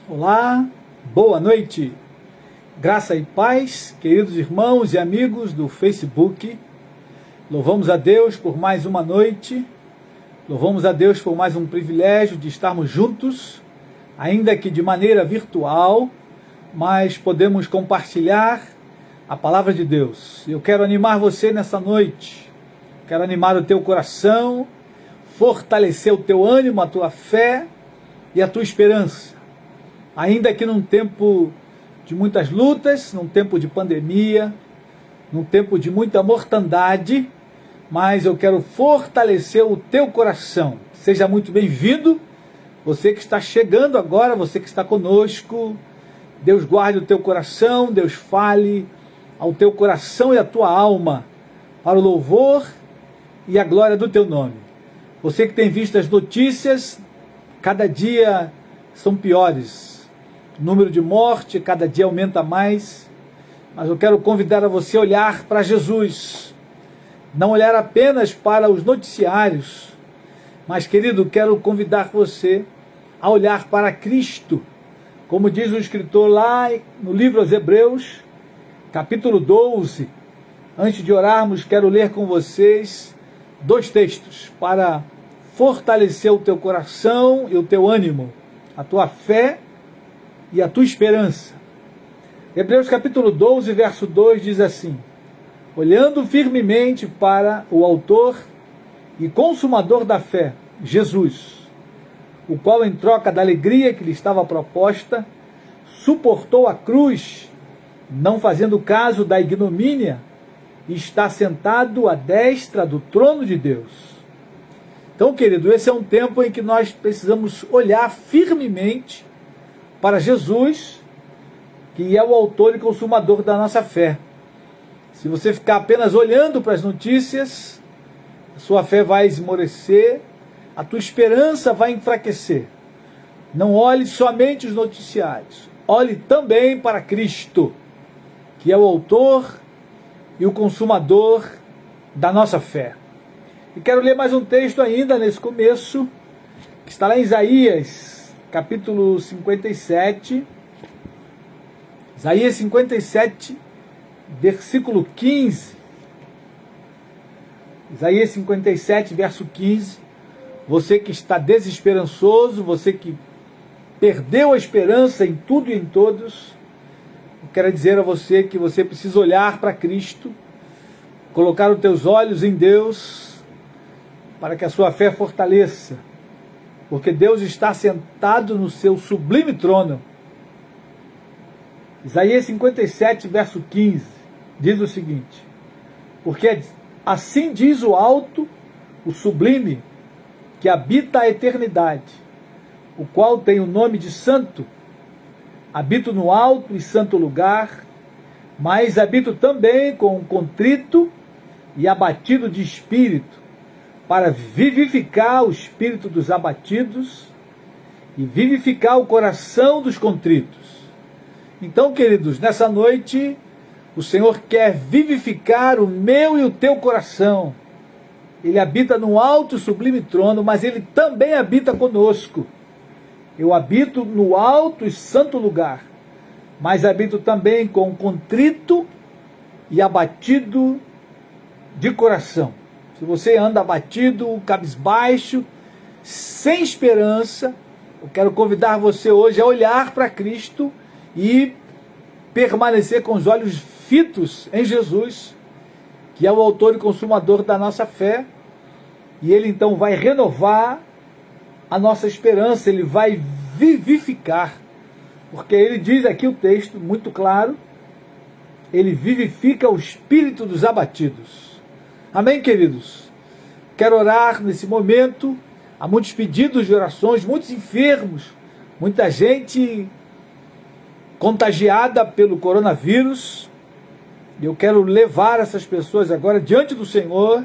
Olá, boa noite, graça e paz, queridos irmãos e amigos do Facebook. Louvamos a Deus por mais uma noite, louvamos a Deus por mais um privilégio de estarmos juntos, ainda que de maneira virtual, mas podemos compartilhar a palavra de Deus. Eu quero animar você nessa noite, quero animar o teu coração, fortalecer o teu ânimo, a tua fé e a tua esperança. Ainda que num tempo de muitas lutas, num tempo de pandemia, num tempo de muita mortandade, mas eu quero fortalecer o teu coração. Seja muito bem-vindo, você que está chegando agora, você que está conosco. Deus guarde o teu coração, Deus fale ao teu coração e à tua alma, para o louvor e a glória do teu nome. Você que tem visto as notícias, cada dia são piores. O número de morte cada dia aumenta mais, mas eu quero convidar a você a olhar para Jesus, não olhar apenas para os noticiários, mas, querido, quero convidar você a olhar para Cristo, como diz o escritor lá no livro aos Hebreus, capítulo 12. Antes de orarmos, quero ler com vocês dois textos para fortalecer o teu coração e o teu ânimo, a tua fé e a tua esperança. Hebreus capítulo 12, verso 2 diz assim: olhando firmemente para o autor e consumador da fé, Jesus, o qual, em troca da alegria que lhe estava proposta, suportou a cruz, não fazendo caso da ignomínia, e está sentado à destra do trono de Deus. Então, querido, esse é um tempo em que nós precisamos olhar firmemente para Jesus, que é o autor e consumador da nossa fé. Se você ficar apenas olhando para as notícias, a sua fé vai esmorecer, a tua esperança vai enfraquecer. Não olhe somente os noticiários, olhe também para Cristo, que é o autor e o consumador da nossa fé. E quero ler mais um texto ainda nesse começo, que está lá em Isaías, capítulo 57, Isaías 57, versículo 15. Isaías 57, verso 15. Você que está desesperançoso, você que perdeu a esperança em tudo e em todos, eu quero dizer a você que você precisa olhar para Cristo, colocar os teus olhos em Deus, para que a sua fé fortaleça. Porque Deus está sentado no seu sublime trono. Isaías 57, verso 15, diz o seguinte: porque assim diz o alto, o sublime, que habita a eternidade, o qual tem o nome de santo. Habito no alto e santo lugar, mas habito também com um contrito e abatido de espírito, para vivificar o espírito dos abatidos e vivificar o coração dos contritos. Então, queridos, nessa noite, o Senhor quer vivificar o meu e o teu coração. Ele habita no alto e sublime trono, mas Ele também habita conosco. Eu habito no alto e santo lugar, mas habito também com contrito e abatido de coração. Se você anda abatido, cabisbaixo, sem esperança, eu quero convidar você hoje a olhar para Cristo e permanecer com os olhos fitos em Jesus, que é o autor e consumador da nossa fé, e Ele então vai renovar a nossa esperança, Ele vai vivificar, porque Ele diz aqui o texto muito claro, Ele vivifica o espírito dos abatidos. Amém, queridos? Quero orar nesse momento. Há muitos pedidos de orações, muitos enfermos, muita gente contagiada pelo coronavírus. Eu quero levar essas pessoas agora diante do Senhor.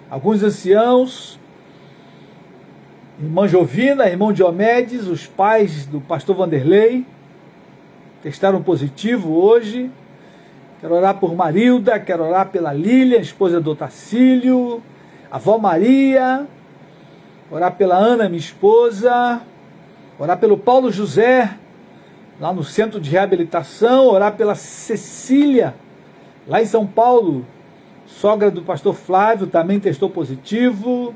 Alguns anciãos, irmã Jovina, irmão Diomedes, os pais do pastor Vanderlei, testaram positivo hoje. Quero orar por Marilda, quero orar pela Lília, esposa do Otacílio, a avó Maria, orar pela Ana, minha esposa, orar pelo Paulo José, lá no centro de reabilitação, orar pela Cecília, lá em São Paulo, sogra do pastor Flávio, também testou positivo,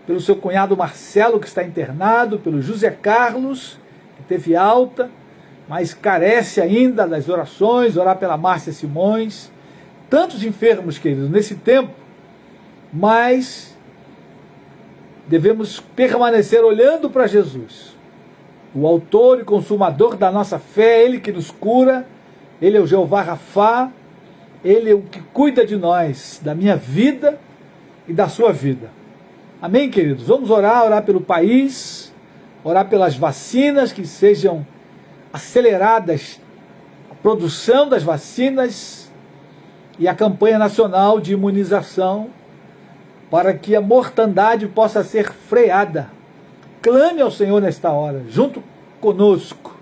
pelo seu cunhado Marcelo, que está internado, pelo José Carlos, que teve alta, mas carece ainda das orações, orar pela Márcia Simões, tantos enfermos, queridos, nesse tempo, mas devemos permanecer olhando para Jesus, o autor e consumador da nossa fé, Ele que nos cura, Ele é o Jeová Rafá, Ele é o que cuida de nós, da minha vida e da sua vida. Amém, queridos? Vamos orar pelo país, orar pelas vacinas, que sejam aceleradas a produção das vacinas e a campanha nacional de imunização, para que a mortandade possa ser freada. Clame ao Senhor nesta hora, junto conosco.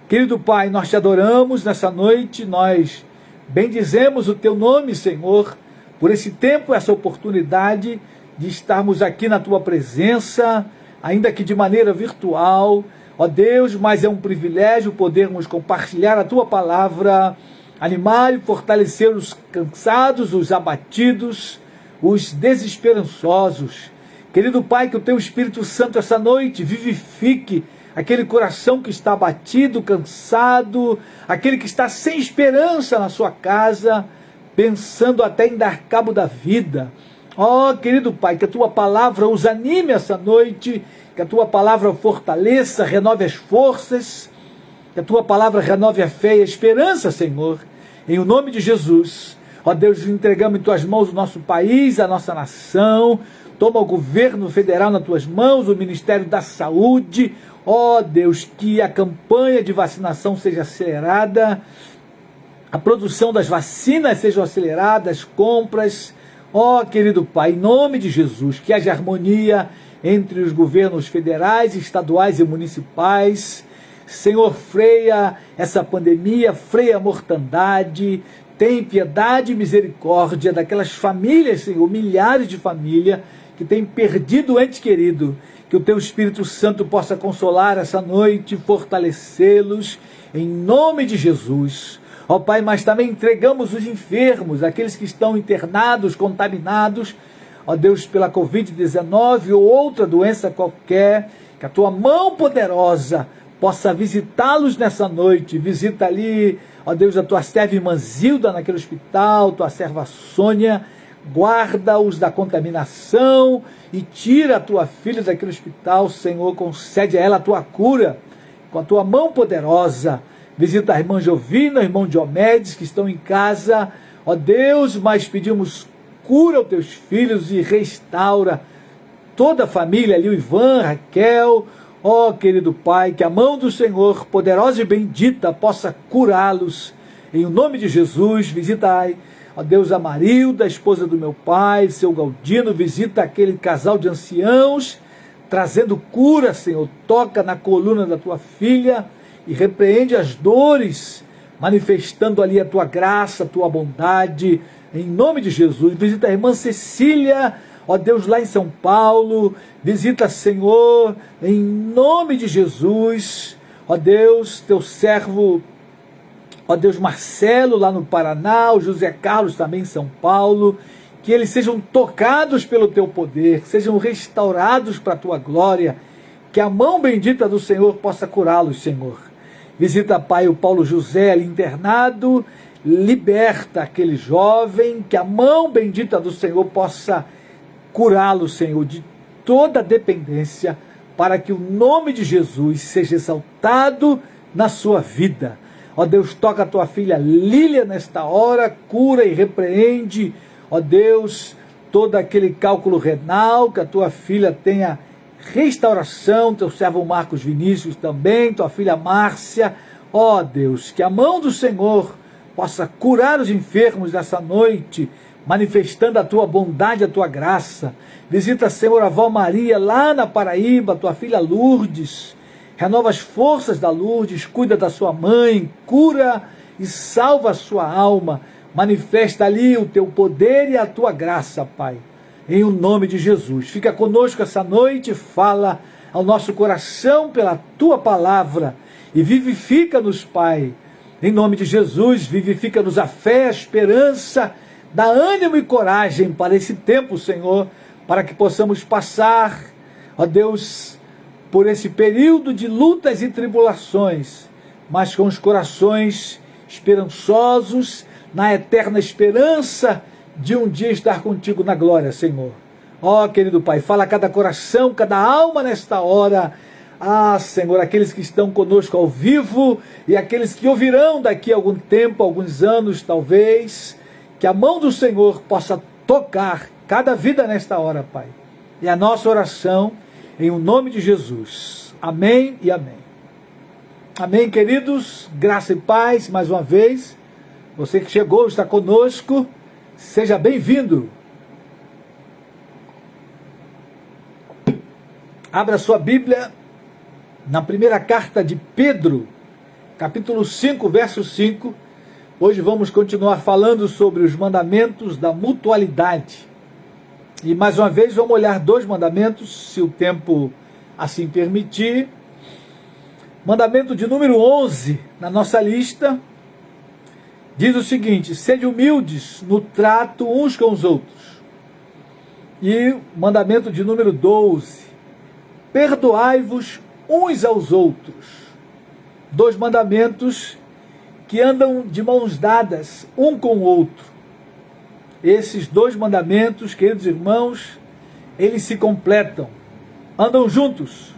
Querido Pai, nós te adoramos nessa noite, nós bendizemos o teu nome, Senhor, por esse tempo, essa oportunidade de estarmos aqui na tua presença, ainda que de maneira virtual. Ó Deus, mas é um privilégio podermos compartilhar a tua palavra, animar e fortalecer os cansados, os abatidos, os desesperançosos. Querido Pai, que o teu Espírito Santo essa noite vivifique aquele coração que está abatido, cansado, aquele que está sem esperança na sua casa, pensando até em dar cabo da vida. Ó, querido Pai, que a tua palavra os anime essa noite, que a tua palavra fortaleça, renove as forças, que a tua palavra renove a fé e a esperança, Senhor, em o nome de Jesus. Ó Deus, entregamos em tuas mãos o nosso país, a nossa nação, toma o governo federal nas tuas mãos, o Ministério da Saúde. Ó Deus, que a campanha de vacinação seja acelerada, a produção das vacinas seja acelerada, as compras. Ó querido Pai, em nome de Jesus, que haja harmonia entre os governos federais, estaduais e municipais. Senhor, freia essa pandemia, freia a mortandade, tem piedade e misericórdia daquelas famílias, Senhor, milhares de famílias que têm perdido o ente querido. Que o teu Espírito Santo possa consolar essa noite, fortalecê-los, em nome de Jesus. Ó Pai, mas também entregamos os enfermos, aqueles que estão internados, contaminados, ó Deus, pela Covid-19 ou outra doença qualquer, que a tua mão poderosa possa visitá-los nessa noite. Visita ali, ó Deus, a tua serva irmã Zilda naquele hospital, tua serva Sônia, guarda-os da contaminação e tira a tua filha daquele hospital, Senhor, concede a ela a tua cura, com a tua mão poderosa. Visita a irmã Jovina, o irmão Diomedes, que estão em casa, ó Deus, mas pedimos cura aos teus filhos e restaura toda a família ali, o Ivan, Raquel. Ó querido Pai, que a mão do Senhor, poderosa e bendita, possa curá-los, em nome de Jesus. Visita, ó Deus, a Marilda, a esposa do meu pai, seu Galdino, visita aquele casal de anciãos, trazendo cura, Senhor, toca na coluna da tua filha, e repreende as dores, manifestando ali a tua graça, a tua bondade, em nome de Jesus. Visita a irmã Cecília, ó Deus, lá em São Paulo. Visita, Senhor, em nome de Jesus. Ó Deus, teu servo, ó Deus, Marcelo, lá no Paraná, o José Carlos também em São Paulo. Que eles sejam tocados pelo teu poder, sejam restaurados para a tua glória. Que a mão bendita do Senhor possa curá-los, Senhor. Visita, Pai, o Paulo José ali internado, liberta aquele jovem, que a mão bendita do Senhor possa curá-lo, Senhor, de toda dependência, para que o nome de Jesus seja exaltado na sua vida. Ó Deus, toca a tua filha Lília nesta hora, cura e repreende, ó Deus, todo aquele cálculo renal, que a tua filha tenha restauração, teu servo Marcos Vinícius também, tua filha Márcia. Ó Deus, que a mão do Senhor possa curar os enfermos nessa noite, manifestando a tua bondade, a tua graça. Visita, Senhor, a avó Maria lá na Paraíba, tua filha Lourdes, renova as forças da Lourdes, cuida da sua mãe, cura e salva a sua alma, manifesta ali o teu poder e a tua graça, Pai. Em o nome de Jesus, fica conosco essa noite, fala ao nosso coração pela tua palavra, e vivifica-nos, Pai, em nome de Jesus, vivifica-nos a fé, a esperança, dá ânimo e coragem para esse tempo, Senhor, para que possamos passar, ó Deus, por esse período de lutas e tribulações, mas com os corações esperançosos, na eterna esperança de um dia estar contigo na glória, Senhor. Ó, querido Pai, fala a cada coração, cada alma nesta hora. Ah, Senhor, aqueles que estão conosco ao vivo e aqueles que ouvirão daqui a algum tempo, alguns anos talvez, que a mão do Senhor possa tocar cada vida nesta hora, Pai. É a nossa oração em o nome de Jesus. Amém e amém. Amém, queridos, graça e paz, mais uma vez. Você que chegou, está conosco, seja bem-vindo. Abra sua Bíblia na primeira carta de Pedro, capítulo 5, verso 5. Hoje vamos continuar falando sobre os mandamentos da mutualidade. E mais uma vez vamos olhar dois mandamentos, se o tempo assim permitir. Mandamento de número 11 na nossa lista diz o seguinte: sede humildes no trato uns com os outros. E mandamento de número 12: perdoai-vos uns aos outros. Dois mandamentos que andam de mãos dadas um com o outro. Esses dois mandamentos, queridos irmãos, eles se completam, andam juntos.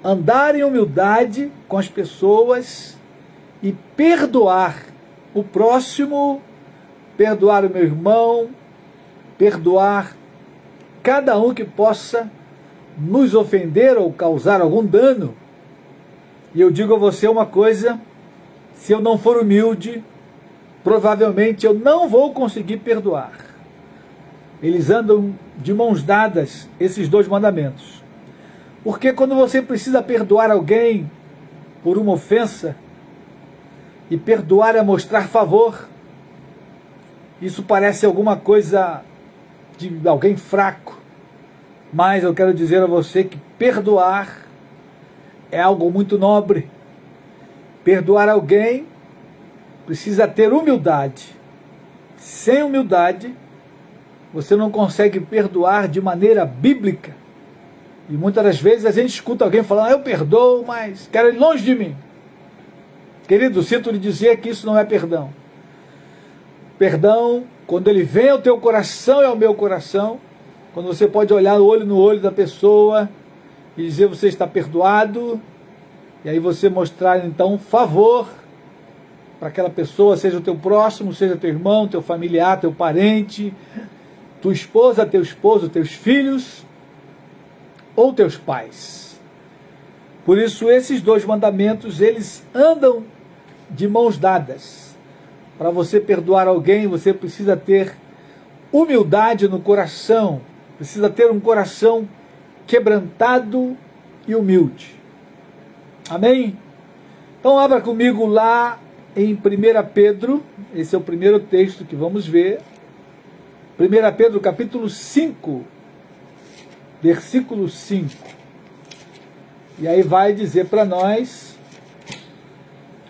Andar em humildade com as pessoas e perdoar o próximo, perdoar o meu irmão, perdoar cada um que possa nos ofender ou causar algum dano. E eu digo a você uma coisa: se eu não for humilde, provavelmente eu não vou conseguir perdoar. Eles andam de mãos dadas, esses dois mandamentos. Porque quando você precisa perdoar alguém por uma ofensa, e perdoar é mostrar favor, isso parece alguma coisa de alguém fraco. Mas eu quero dizer a você que perdoar é algo muito nobre. Perdoar alguém precisa ter humildade. Sem humildade, você não consegue perdoar de maneira bíblica. E muitas das vezes a gente escuta alguém falando: eu perdoo, mas quero ir longe de mim. Querido, sinto lhe dizer que isso não é perdão. Perdão, quando ele vem ao teu coração e ao meu coração, quando você pode olhar olho no olho da pessoa e dizer: você está perdoado, e aí você mostrar então favor para aquela pessoa, seja o teu próximo, seja teu irmão, teu familiar, teu parente, tua esposa, teu esposo, teus filhos ou teus pais. Por isso esses dois mandamentos, eles andam de mãos dadas. Para você perdoar alguém, você precisa ter humildade no coração, precisa ter um coração quebrantado e humilde. Amém? Então abra comigo lá em 1 Pedro, esse é o primeiro texto que vamos ver. 1 Pedro capítulo 5, versículo 5. E aí vai dizer para nós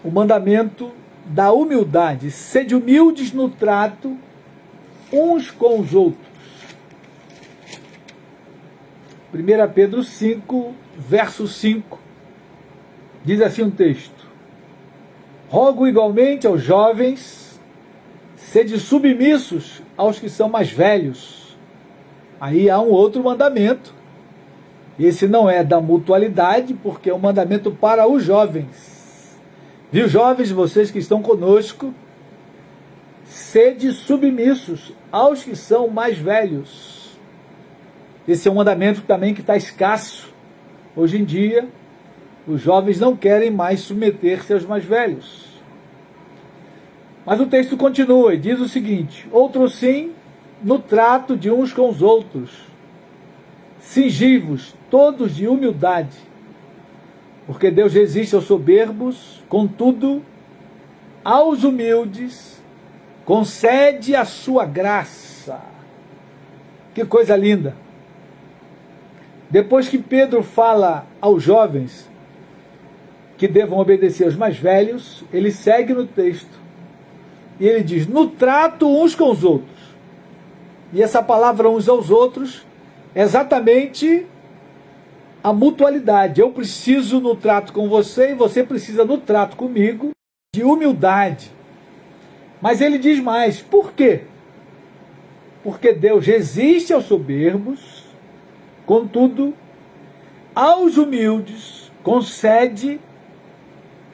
o mandamento da humildade. Sede humildes no trato uns com os outros. 1 Pedro 5, verso 5. Diz assim um texto: rogo igualmente aos jovens, sede submissos aos que são mais velhos. Aí há um outro mandamento. Esse não é da mutualidade, porque é um mandamento para os jovens. Viu, jovens, vocês que estão conosco? Sede submissos aos que são mais velhos. Esse é um mandamento também que está escasso. Hoje em dia, os jovens não querem mais submeter-se aos mais velhos. Mas o texto continua e diz o seguinte: outro sim, no trato de uns com os outros, cingivos todos de humildade, porque Deus resiste aos soberbos, contudo, aos humildes concede a sua graça. Que coisa linda! Depois que Pedro fala aos jovens, que devam obedecer aos mais velhos, ele segue no texto. E ele diz, no trato uns com os outros. E essa palavra uns aos outros é exatamente a mutualidade. Eu preciso no trato com você e você precisa no trato comigo de humildade. Mas ele diz mais, por quê? Porque Deus resiste aos soberbos, contudo, aos humildes concede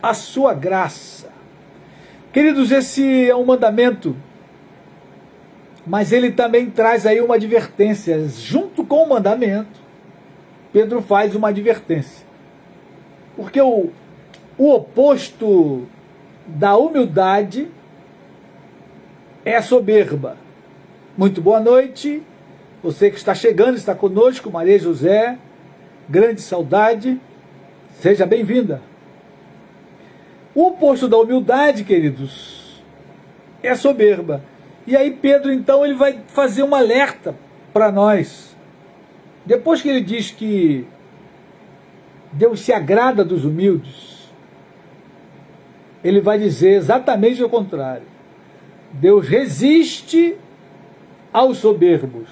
a sua graça. Queridos, esse é um mandamento, mas ele também traz aí uma advertência. Junto com o mandamento, Pedro faz uma advertência. Porque o oposto da humildade é a soberba. Muito boa noite, você que está chegando, está conosco, Maria José, grande saudade, seja bem-vinda. O oposto da humildade, queridos, é a soberba. E aí Pedro, então, ele vai fazer um alerta para nós. Depois que ele diz que Deus se agrada dos humildes, ele vai dizer exatamente o contrário. Deus resiste aos soberbos.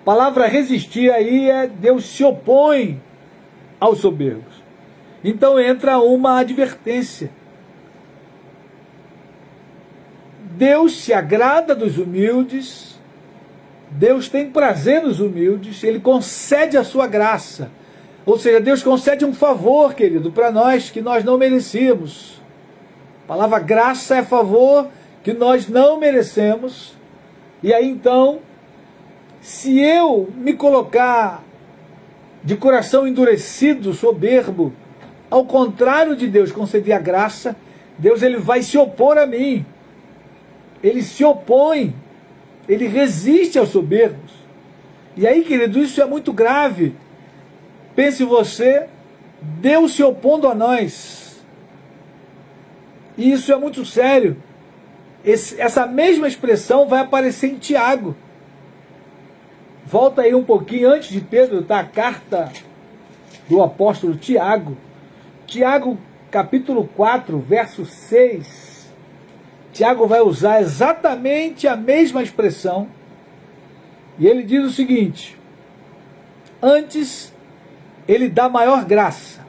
A palavra resistir aí é Deus se opõe aos soberbos. Então entra uma advertência. Deus se agrada dos humildes, Deus tem prazer nos humildes, Ele concede a sua graça. Ou seja, Deus concede um favor, querido, para nós que nós não merecíamos. A palavra graça é favor que nós não merecemos. E aí então, se eu me colocar de coração endurecido, soberbo, ao contrário de Deus conceder a graça, Deus ele vai se opor a mim. Ele se opõe, ele resiste aos soberbos. E aí, querido, isso é muito grave. Pense você, Deus se opondo a nós. E isso é muito sério. Essa mesma expressão vai aparecer em Tiago. Volta aí um pouquinho antes de Pedro, tá? A carta do apóstolo Tiago. Tiago, capítulo 4, verso 6. Tiago vai usar exatamente a mesma expressão. E ele diz o seguinte: antes, ele dá maior graça.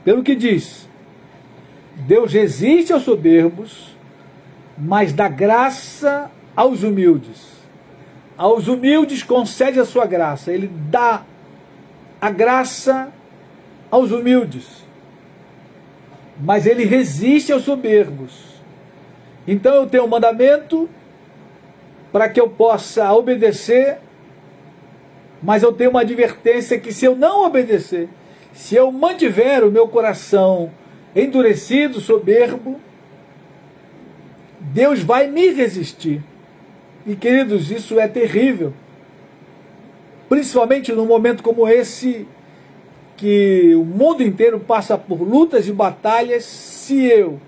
Pelo que diz, Deus resiste aos soberbos, mas dá graça aos humildes. Aos humildes concede a sua graça. Ele dá a graça aos humildes, mas ele resiste aos soberbos. Então eu tenho um mandamento para que eu possa obedecer, mas eu tenho uma advertência que se eu não obedecer, se eu mantiver o meu coração endurecido, soberbo, Deus vai me resistir. E queridos, isso é terrível. Principalmente num momento como esse, que o mundo inteiro passa por lutas e batalhas, se eu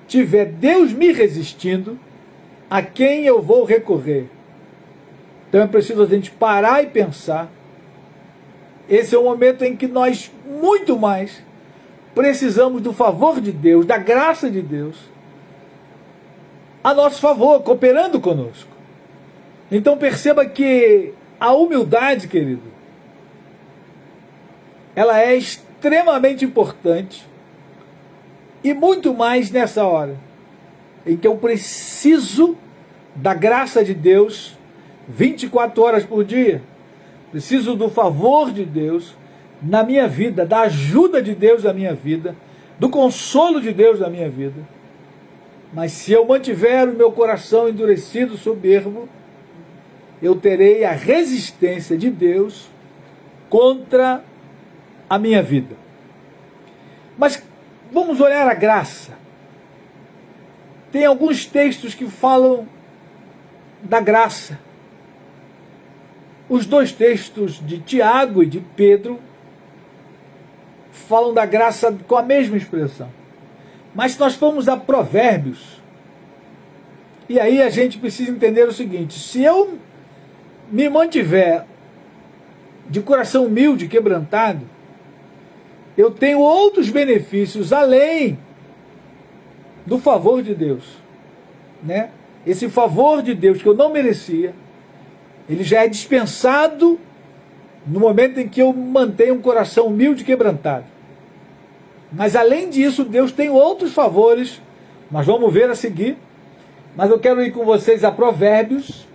tiver Deus me resistindo, a quem eu vou recorrer? Então é preciso a gente parar e pensar. Esse é o momento em que nós, muito mais, precisamos do favor de Deus, da graça de Deus, a nosso favor, cooperando conosco. Então perceba que a humildade, querido, ela é extremamente importante. E muito mais nessa hora, em que eu preciso da graça de Deus 24 horas por dia. Preciso do favor de Deus na minha vida, da ajuda de Deus na minha vida, do consolo de Deus na minha vida. Mas se eu mantiver o meu coração endurecido, soberbo, eu terei a resistência de Deus contra a minha vida. Mas vamos olhar a graça. Tem alguns textos que falam da graça. Os dois textos de Tiago e de Pedro falam da graça com a mesma expressão. Mas se nós formos a Provérbios, e aí a gente precisa entender o seguinte: se eu me mantiver de coração humilde, quebrantado, eu tenho outros benefícios além do favor de Deus, né? Esse favor de Deus que eu não merecia, ele já é dispensado no momento em que eu mantenho um coração humilde e quebrantado. Mas além disso, Deus tem outros favores, nós vamos ver a seguir, mas eu quero ir com vocês a Provérbios,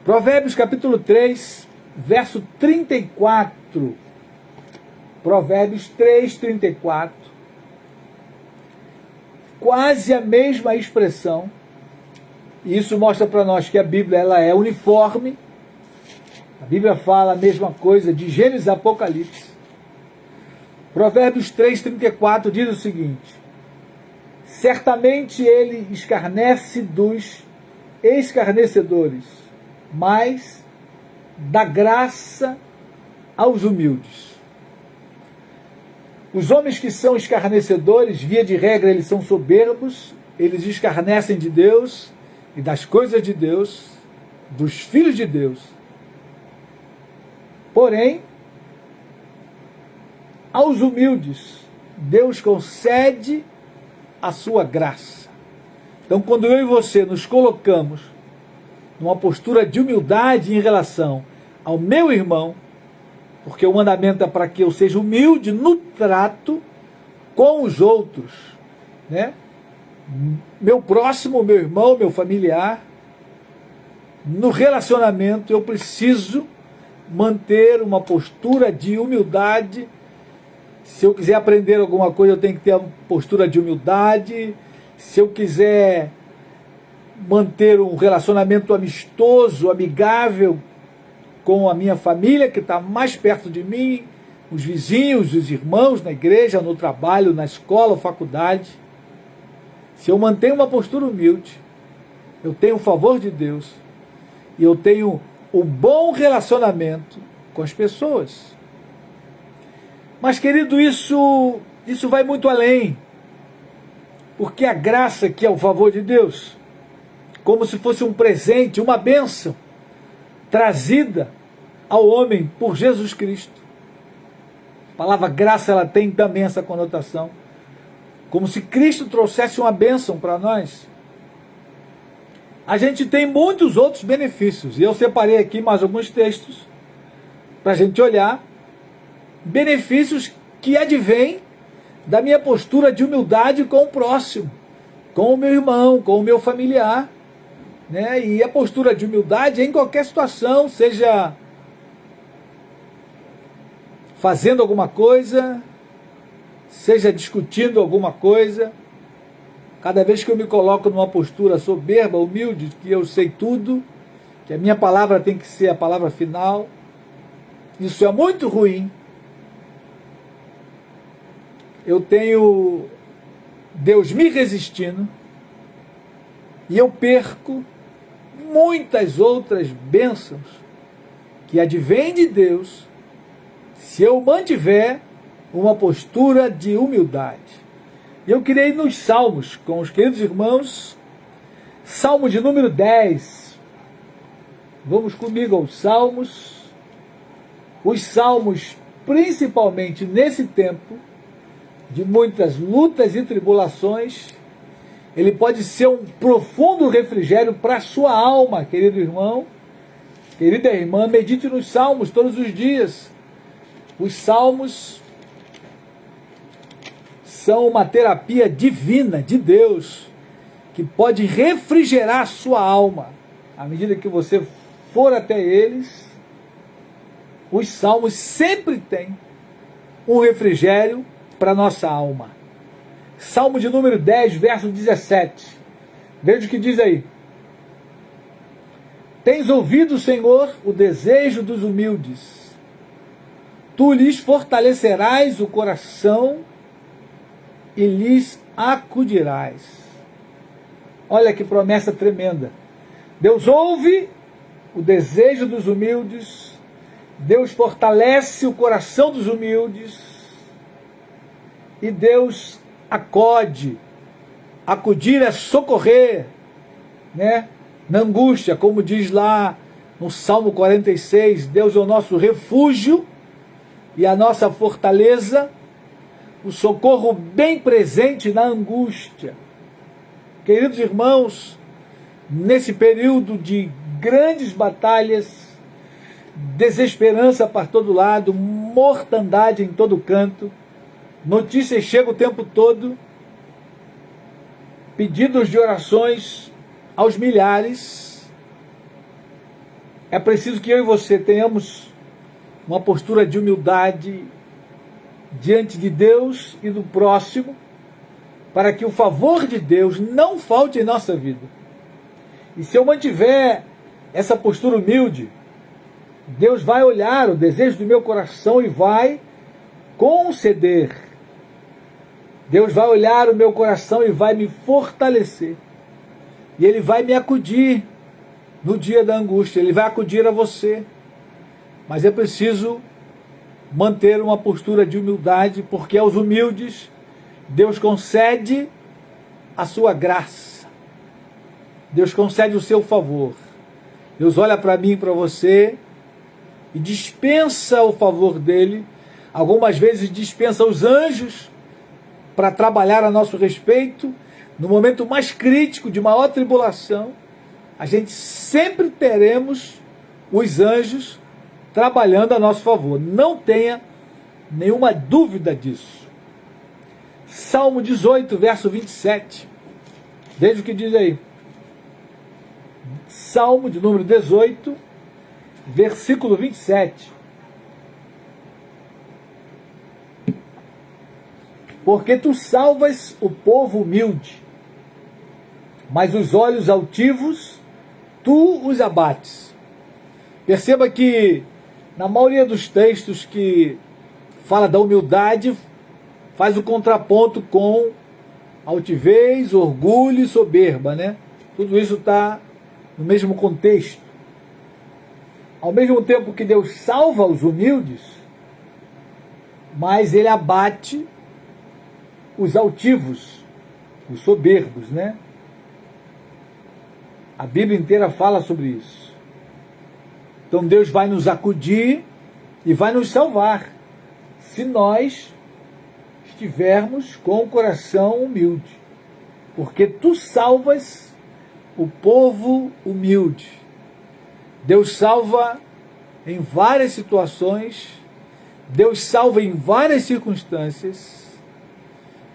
Provérbios capítulo 3, verso 34, Provérbios 3, 34, quase a mesma expressão, e isso mostra para nós que a Bíblia ela é uniforme, a Bíblia fala a mesma coisa de Gênesis e Apocalipse. Provérbios 3, 34 diz o seguinte: certamente ele escarnece dos escarnecedores, mas dá graça aos humildes. Os homens que são escarnecedores, via de regra, eles são soberbos, eles escarnecem de Deus e das coisas de Deus, dos filhos de Deus. Porém, aos humildes, Deus concede a sua graça. Então, quando eu e você nos colocamos numa postura de humildade em relação ao meu irmão, porque o mandamento é para que eu seja humilde no trato com os outros, né? Meu próximo, meu irmão, meu familiar, no relacionamento eu preciso manter uma postura de humildade. Se eu quiser aprender alguma coisa, eu tenho que ter uma postura de humildade. Se eu quiser manter um relacionamento amistoso, amigável com a minha família, que está mais perto de mim, os vizinhos, os irmãos, na igreja, no trabalho, na escola, faculdade. Se eu mantenho uma postura humilde, eu tenho o favor de Deus e eu tenho um bom relacionamento com as pessoas. Mas, querido, isso vai muito além, porque a graça, que é o favor de Deus, como se fosse um presente, uma bênção, trazida ao homem por Jesus Cristo. A palavra graça, ela tem também essa conotação, como se Cristo trouxesse uma bênção para nós. A gente tem muitos outros benefícios, e eu separei aqui mais alguns textos para a gente olhar, benefícios que advêm da minha postura de humildade com o próximo, com o meu irmão, com o meu familiar, né? E a postura de humildade em qualquer situação, seja fazendo alguma coisa, seja discutindo alguma coisa. Cada vez que eu me coloco numa postura soberba, humilde, que eu sei tudo, que a minha palavra tem que ser a palavra final, isso é muito ruim. Eu tenho Deus me resistindo e eu perco muitas outras bênçãos que advêm de Deus se eu mantiver uma postura de humildade. Eu queria ir nos Salmos com os queridos irmãos. Salmo de número 10. Vamos comigo aos Salmos. Os Salmos, principalmente nesse tempo de muitas lutas e tribulações, ele pode ser um profundo refrigério para a sua alma, querido irmão, querida irmã. Medite nos Salmos todos os dias. Os Salmos são uma terapia divina de Deus, que pode refrigerar a sua alma. À medida que você for até eles, os Salmos sempre têm um refrigério para a nossa alma. Salmo de número 10, verso 17. Veja o que diz aí. Tens ouvido, Senhor, o desejo dos humildes. Tu lhes fortalecerás o coração e lhes acudirás. Olha que promessa tremenda. Deus ouve o desejo dos humildes, Deus fortalece o coração dos humildes, e Deus acode. Acudir é socorrer, né? Na angústia, como diz lá no Salmo 46, Deus é o nosso refúgio e a nossa fortaleza, o socorro bem presente na angústia. Queridos irmãos, nesse período de grandes batalhas, desesperança para todo lado, mortandade em todo canto, notícias chegam o tempo todo, pedidos de orações aos milhares. É preciso que eu e você tenhamos uma postura de humildade diante de Deus e do próximo, para que o favor de Deus não falte em nossa vida. E se eu mantiver essa postura humilde, Deus vai olhar o desejo do meu coração e vai conceder. Deus vai olhar o meu coração e vai me fortalecer. E Ele vai me acudir no dia da angústia. Ele vai acudir a você. Mas é preciso manter uma postura de humildade, porque aos humildes Deus concede a sua graça. Deus concede o seu favor. Deus olha para mim e para você e dispensa o favor dele. Algumas vezes dispensa os anjos para trabalhar a nosso respeito. No momento mais crítico, de maior tribulação, a gente sempre teremos os anjos trabalhando a nosso favor. Não tenha nenhuma dúvida disso. Salmo 18, verso 27. Veja o que diz aí. Salmo de número 18, versículo 27. Porque tu salvas o povo humilde, mas os olhos altivos tu os abates. Perceba que na maioria dos textos que fala da humildade, faz o contraponto com altivez, orgulho e soberba, né? Tudo isso está no mesmo contexto. Ao mesmo tempo que Deus salva os humildes, mas Ele abate os altivos, os soberbos, né? A Bíblia inteira fala sobre isso. Então Deus vai nos acudir e vai nos salvar, se nós estivermos com o coração humilde. Porque tu salvas o povo humilde. Deus salva em várias situações, Deus salva em várias circunstâncias,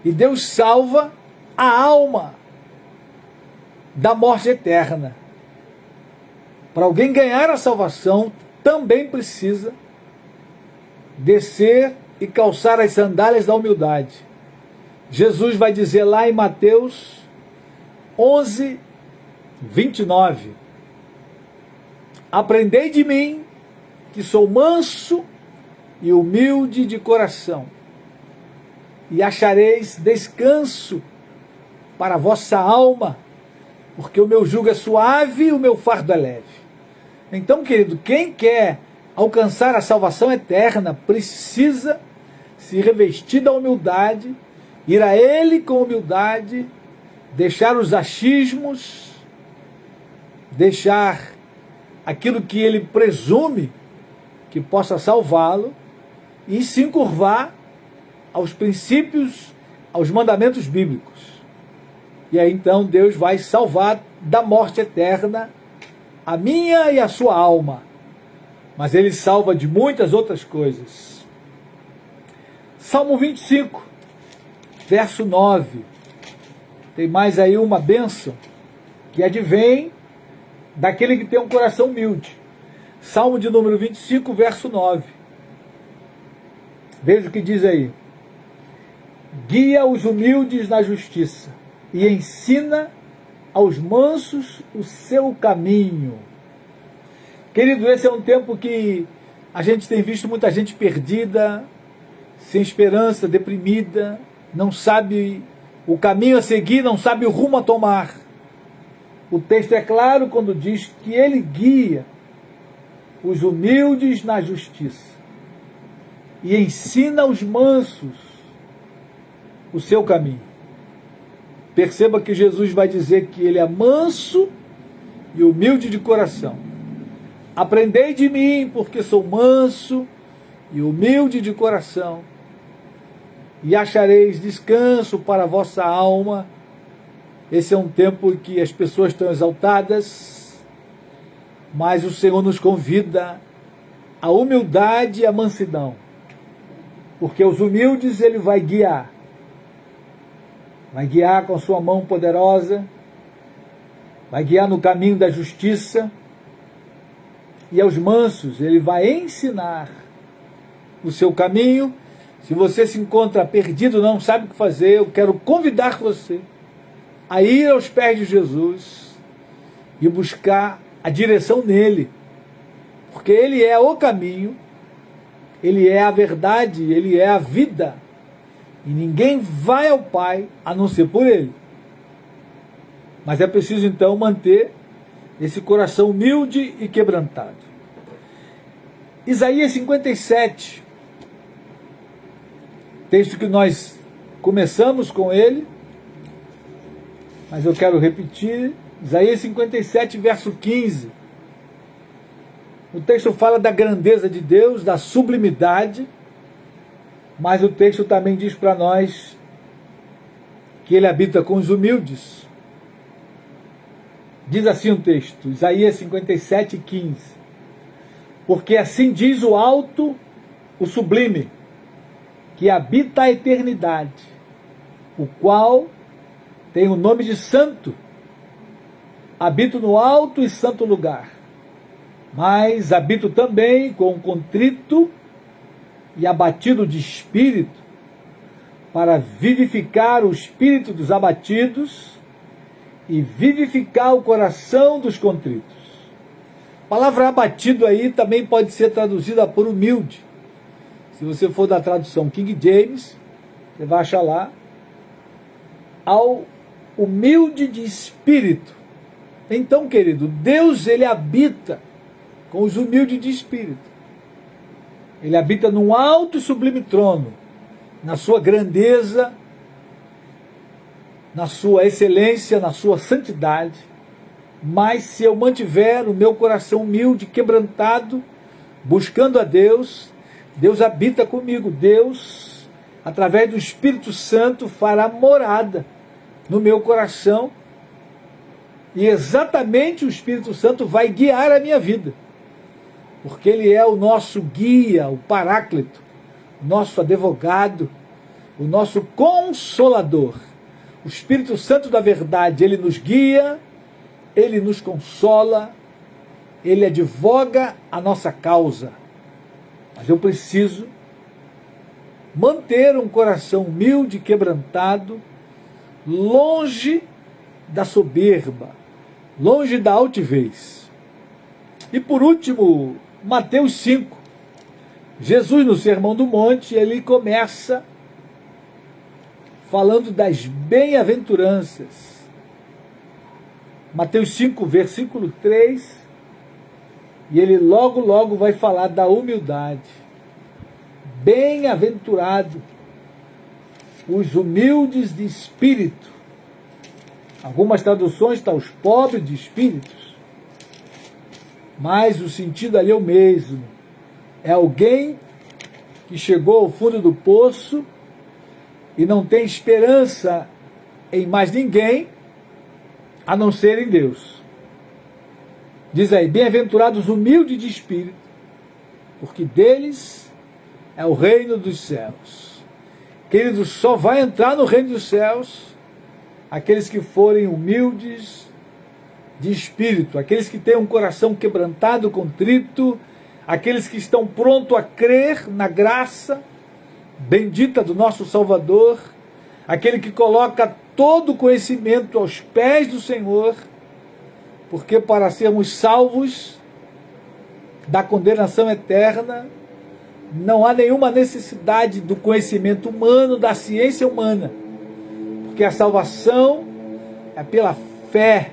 e Deus salva a alma da morte eterna. Para alguém ganhar a salvação, também precisa descer e calçar as sandálias da humildade. Jesus vai dizer lá em Mateus 11, 29, aprendei de mim, que sou manso e humilde de coração, e achareis descanso para a vossa alma, porque o meu jugo é suave e o meu fardo é leve. Então, querido, quem quer alcançar a salvação eterna precisa se revestir da humildade, ir a Ele com humildade, deixar os achismos, deixar aquilo que ele presume que possa salvá-lo e se encurvar aos princípios, aos mandamentos bíblicos. E aí então Deus vai salvar da morte eterna a minha e a sua alma. Mas Ele salva de muitas outras coisas. Salmo 25, verso 9. Tem mais aí uma bênção que advém daquele que tem um coração humilde. Salmo de número 25, verso 9. Veja o que diz aí. Guia os humildes na justiça e ensina aos mansos o seu caminho. Querido, esse é um tempo que a gente tem visto muita gente perdida, sem esperança, deprimida, não sabe o caminho a seguir, não sabe o rumo a tomar. O texto é claro quando diz que Ele guia os humildes na justiça e ensina aos mansos o seu caminho. Perceba que Jesus vai dizer que Ele é manso e humilde de coração. Aprendei de mim, porque sou manso e humilde de coração, e achareis descanso para a vossa alma. Esse é um tempo em que as pessoas estão exaltadas, mas o Senhor nos convida à humildade e à mansidão, porque os humildes Ele vai guiar com a sua mão poderosa, vai guiar no caminho da justiça, e aos mansos Ele vai ensinar o seu caminho. Se você se encontra perdido, não sabe o que fazer, eu quero convidar você a ir aos pés de Jesus e buscar a direção nele, porque Ele é o caminho, Ele é a verdade, Ele é a vida, e ninguém vai ao Pai a não ser por Ele. Mas é preciso então manter esse coração humilde e quebrantado. Isaías 57, texto que nós começamos com ele, mas eu quero repetir. Isaías 57, verso 15. O texto fala da grandeza de Deus, da sublimidade, mas o texto também diz para nós que Ele habita com os humildes. Diz assim o texto, Isaías 57, 15. Porque assim diz o alto, o sublime, que habita a eternidade, o qual tem o nome de santo. Habito no alto e santo lugar, mas habito também com o contrito e abatido de espírito, para vivificar o espírito dos abatidos e vivificar o coração dos contritos. A palavra abatido aí também pode ser traduzida por humilde. Se você for da tradução King James, você vai achar lá, ao humilde de espírito. Então, querido, Deus, Ele habita com os humildes de espírito. Ele habita num alto e sublime trono, na sua grandeza, na sua excelência, na sua santidade. Mas se eu mantiver o meu coração humilde, quebrantado, buscando a Deus, Deus habita comigo. Deus, através do Espírito Santo, fará morada no meu coração, e exatamente o Espírito Santo vai guiar a minha vida, porque Ele é o nosso guia, o paráclito, o nosso advogado, o nosso consolador. O Espírito Santo da verdade, Ele nos guia, Ele nos consola, Ele advoga a nossa causa. Mas eu preciso manter um coração humilde, quebrantado, longe da soberba, longe da altivez. E por último, Mateus 5. Jesus, no Sermão do Monte, ele começa falando das bem-aventuranças. Mateus 5, versículo 3, e ele logo vai falar da humildade. Bem-aventurado os humildes de espírito. Algumas traduções estão os pobres de espíritos, mas o sentido ali é o mesmo. É alguém que chegou ao fundo do poço e não tem esperança em mais ninguém a não ser em Deus. Diz aí, bem-aventurados humildes de espírito, porque deles é o reino dos céus. Queridos, só vai entrar no reino dos céus aqueles que forem humildes de espírito, aqueles que têm um coração quebrantado, contrito, aqueles que estão prontos a crer na graça bendita do nosso Salvador, aquele que coloca todo o conhecimento aos pés do Senhor, porque para sermos salvos da condenação eterna, não há nenhuma necessidade do conhecimento humano, da ciência humana, porque a salvação é pela fé,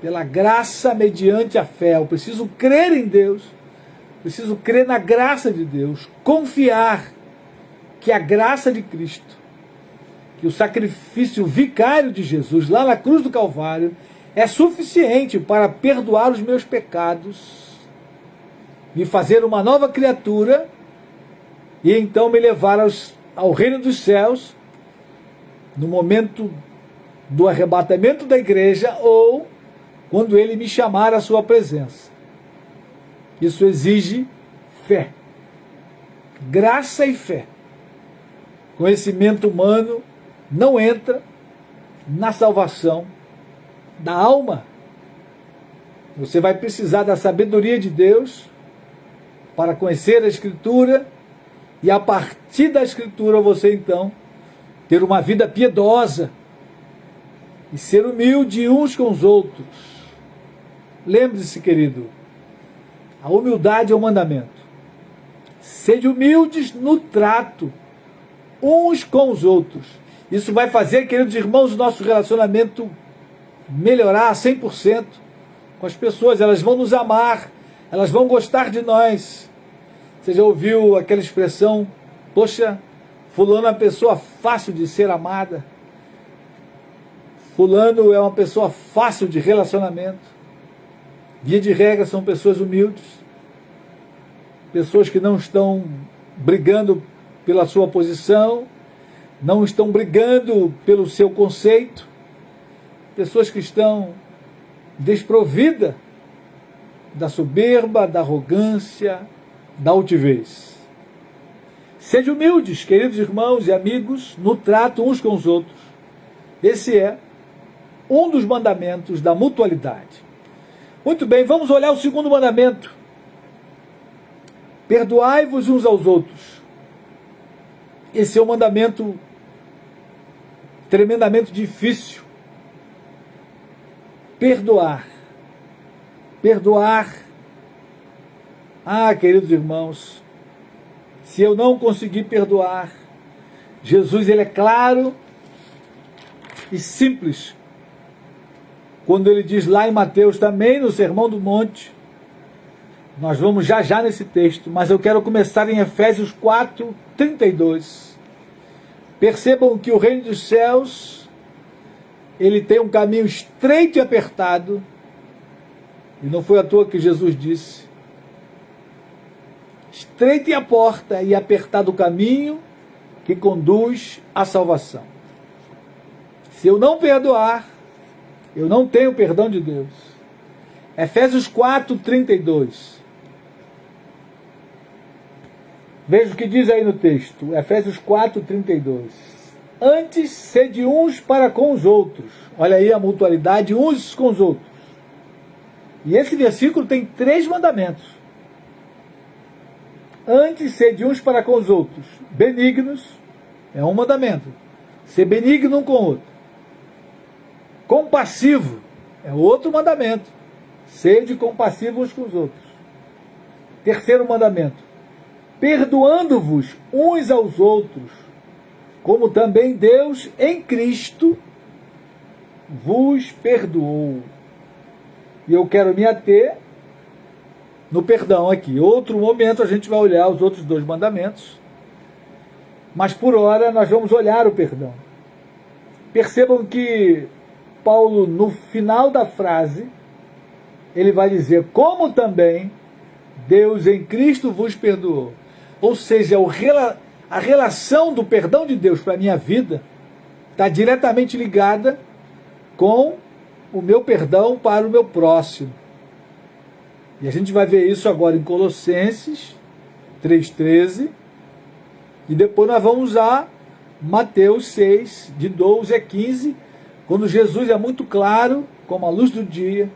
pela graça mediante a fé. Eu preciso crer em Deus, preciso crer na graça de Deus, confiar que a graça de Cristo, que o sacrifício vicário de Jesus lá na cruz do Calvário é suficiente para perdoar os meus pecados, me fazer uma nova criatura e então me levar aos ao reino dos céus no momento do arrebatamento da igreja ou quando ele me chamar à sua presença. Isso exige fé, graça e fé. Conhecimento humano não entra na salvação da alma. Você vai precisar da sabedoria de Deus para conhecer a Escritura e a partir da Escritura você então ter uma vida piedosa e ser humilde uns com os outros. Lembre-se, querido, a humildade é um mandamento. Sede humildes no trato uns com os outros. Isso vai fazer, queridos irmãos, o nosso relacionamento melhorar 100% com as pessoas. Elas vão nos amar, elas vão gostar de nós. Você já ouviu aquela expressão, poxa, fulano é uma pessoa fácil de ser amada. Fulano é uma pessoa fácil de relacionamento. Via de regra são pessoas humildes, pessoas que não estão brigando pela sua posição, não estão brigando pelo seu conceito, pessoas que estão desprovidas da soberba, da arrogância, da altivez. Sejam humildes, queridos irmãos e amigos, no trato uns com os outros. Esse é um dos mandamentos da mutualidade. Muito bem, vamos olhar o segundo mandamento. Perdoai-vos uns aos outros. Esse é um mandamento tremendamente difícil. Perdoar. Perdoar. Ah, queridos irmãos, se eu não conseguir perdoar, Jesus ele é claro e simples. Quando ele diz lá em Mateus, também no Sermão do Monte, nós vamos já nesse texto, mas eu quero começar em Efésios 4:32. Percebam que o reino dos céus, ele tem um caminho estreito e apertado, e não foi à toa que Jesus disse, estreita é a porta e apertado o caminho que conduz à salvação. Se eu não perdoar, eu não tenho perdão de Deus. Efésios 4:32. Veja o que diz aí no texto. Efésios 4:32. Antes, sede uns para com os outros. Olha aí a mutualidade, uns com os outros. E esse versículo tem 3 mandamentos. Antes, sede uns para com os outros. Benignos, é um mandamento. Ser benigno um com o outro. Compassivo, é outro mandamento. Sede compassivo uns com os outros. Terceiro mandamento. Perdoando-vos uns aos outros, como também Deus em Cristo vos perdoou. E eu quero me ater no perdão aqui. Outro momento a gente vai olhar os outros 2 mandamentos, mas por hora nós vamos olhar o perdão. Percebam que Paulo, no final da frase, ele vai dizer, como também Deus em Cristo vos perdoou. Ou seja, a relação do perdão de Deus para a minha vida está diretamente ligada com o meu perdão para o meu próximo. E a gente vai ver isso agora em Colossenses 3:13, e depois nós vamos a Mateus 6, de 12 a 15, quando Jesus é muito claro, como a luz do dia,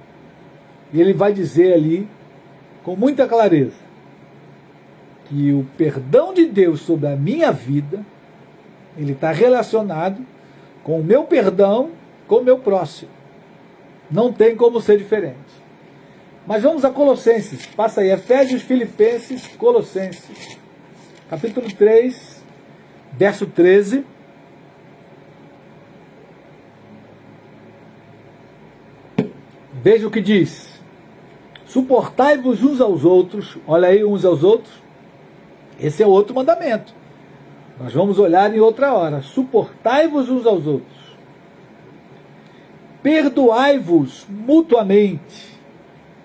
e ele vai dizer ali, com muita clareza, que o perdão de Deus sobre a minha vida, ele está relacionado com o meu perdão com o meu próximo. Não tem como ser diferente. Mas vamos a Colossenses. Passa aí, Efésios, Filipenses, Colossenses. Capítulo 3, verso 13. Veja o que diz. Suportai-vos uns aos outros. Olha aí, uns aos outros. Esse é outro mandamento. Nós vamos olhar em outra hora. Suportai-vos uns aos outros. Perdoai-vos mutuamente,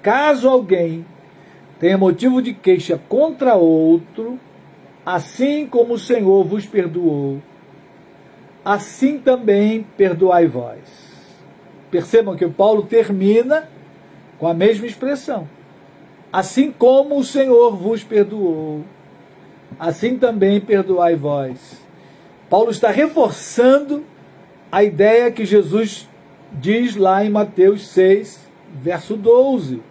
caso alguém tenha motivo de queixa contra outro, assim como o Senhor vos perdoou, assim também perdoai vós. Percebam que o Paulo termina com a mesma expressão. Assim como o Senhor vos perdoou, assim também perdoai vós. Paulo está reforçando a ideia que Jesus diz lá em Mateus 6, verso 12.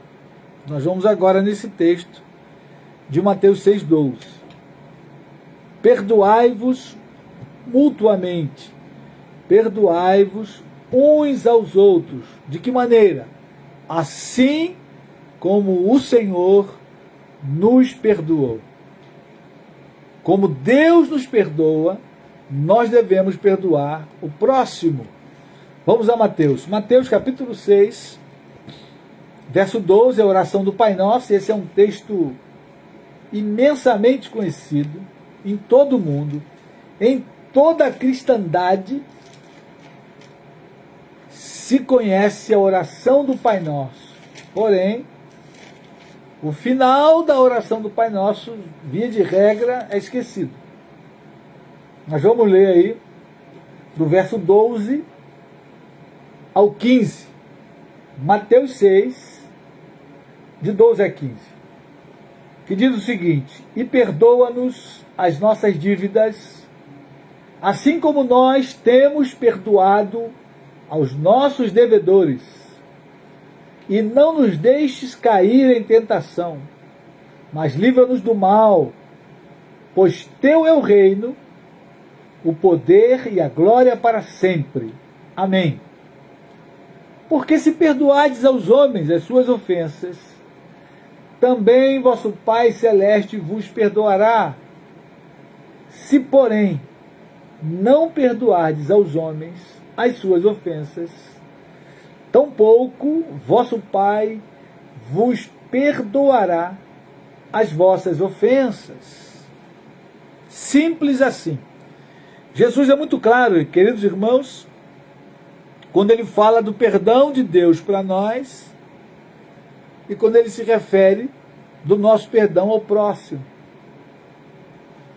Nós vamos agora nesse texto de Mateus 6, 12. Perdoai-vos mutuamente, perdoai-vos uns aos outros. De que maneira? Assim como o Senhor nos perdoou. Como Deus nos perdoa, nós devemos perdoar o próximo. Vamos a Mateus. Mateus capítulo 6, verso 12, a oração do Pai Nosso. Esse é um texto imensamente conhecido em todo o mundo, em toda a cristandade se conhece a oração do Pai Nosso. Porém, o final da oração do Pai Nosso, via de regra, é esquecido. Nós vamos ler aí do verso 12 ao 15. Mateus 6, de 12 a 15. Que diz o seguinte: e perdoa-nos as nossas dívidas, assim como nós temos perdoado aos nossos devedores. E não nos deixes cair em tentação, mas livra-nos do mal, pois teu é o reino, o poder e a glória para sempre. Amém. Porque se perdoardes aos homens as suas ofensas, também vosso Pai Celeste vos perdoará. Se, porém, não perdoardes aos homens as suas ofensas, tampouco vosso Pai vos perdoará as vossas ofensas. Simples assim. Jesus é muito claro, queridos irmãos, quando ele fala do perdão de Deus para nós e quando ele se refere do nosso perdão ao próximo.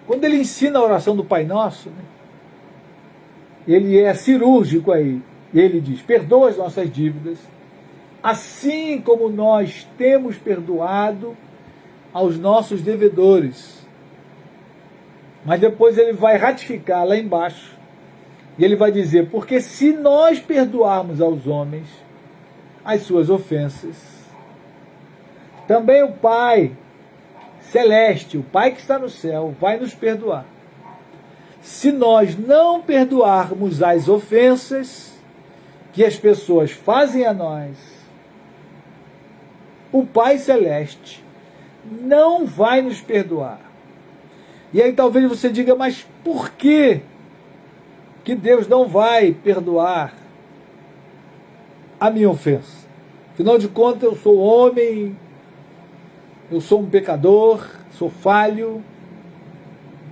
Quando ele ensina a oração do Pai Nosso, né, ele é cirúrgico aí. Ele diz: perdoa as nossas dívidas, assim como nós temos perdoado aos nossos devedores. Mas depois ele vai ratificar lá embaixo, e ele vai dizer: porque se nós perdoarmos aos homens as suas ofensas, também o Pai Celeste, o Pai que está no céu, vai nos perdoar. Se nós não perdoarmos as ofensas que as pessoas fazem a nós, o Pai Celeste não vai nos perdoar. E aí talvez você diga: mas por que Deus não vai perdoar a minha ofensa? Afinal de contas, eu sou homem, eu sou um pecador, sou falho.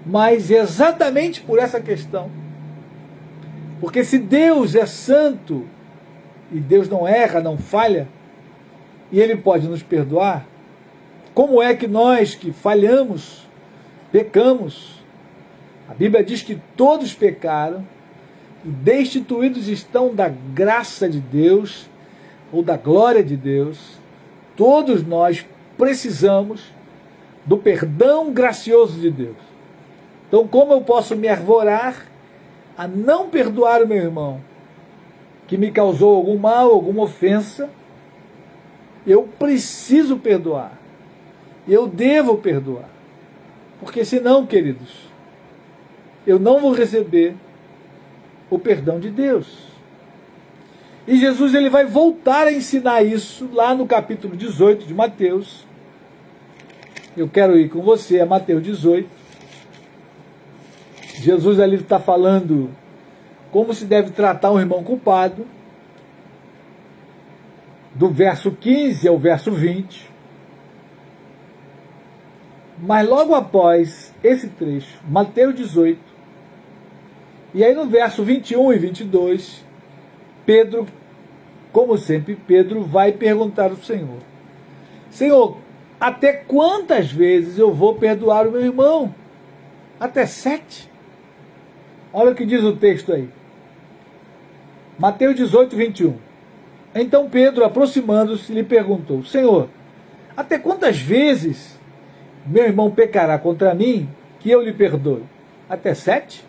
Mas exatamente por essa questão, porque se Deus é santo, e Deus não erra, não falha, e Ele pode nos perdoar, como é que nós que falhamos, pecamos? A Bíblia diz que todos pecaram e destituídos estão da graça de Deus, ou da glória de Deus. Todos nós precisamos do perdão gracioso de Deus. Então, como eu posso me arvorar a não perdoar o meu irmão que me causou algum mal, alguma ofensa? Eu preciso perdoar. Eu devo perdoar. Porque senão, queridos, eu não vou receber o perdão de Deus. E Jesus ele vai voltar a ensinar isso lá no capítulo 18 de Mateus. Eu quero ir com você a Mateus 18. Jesus ali está falando como se deve tratar um irmão culpado, do verso 15 ao verso 20. Mas logo após esse trecho, Mateus 18, e aí no verso 21 e 22, Pedro, como sempre, Pedro vai perguntar ao Senhor: Senhor, até quantas vezes eu vou perdoar o meu irmão Até 7? Olha o que diz o texto aí. Mateus 18, 21. Então Pedro, aproximando-se, lhe perguntou: Senhor, até quantas vezes meu irmão pecará contra mim, que eu lhe perdoe? Até 7?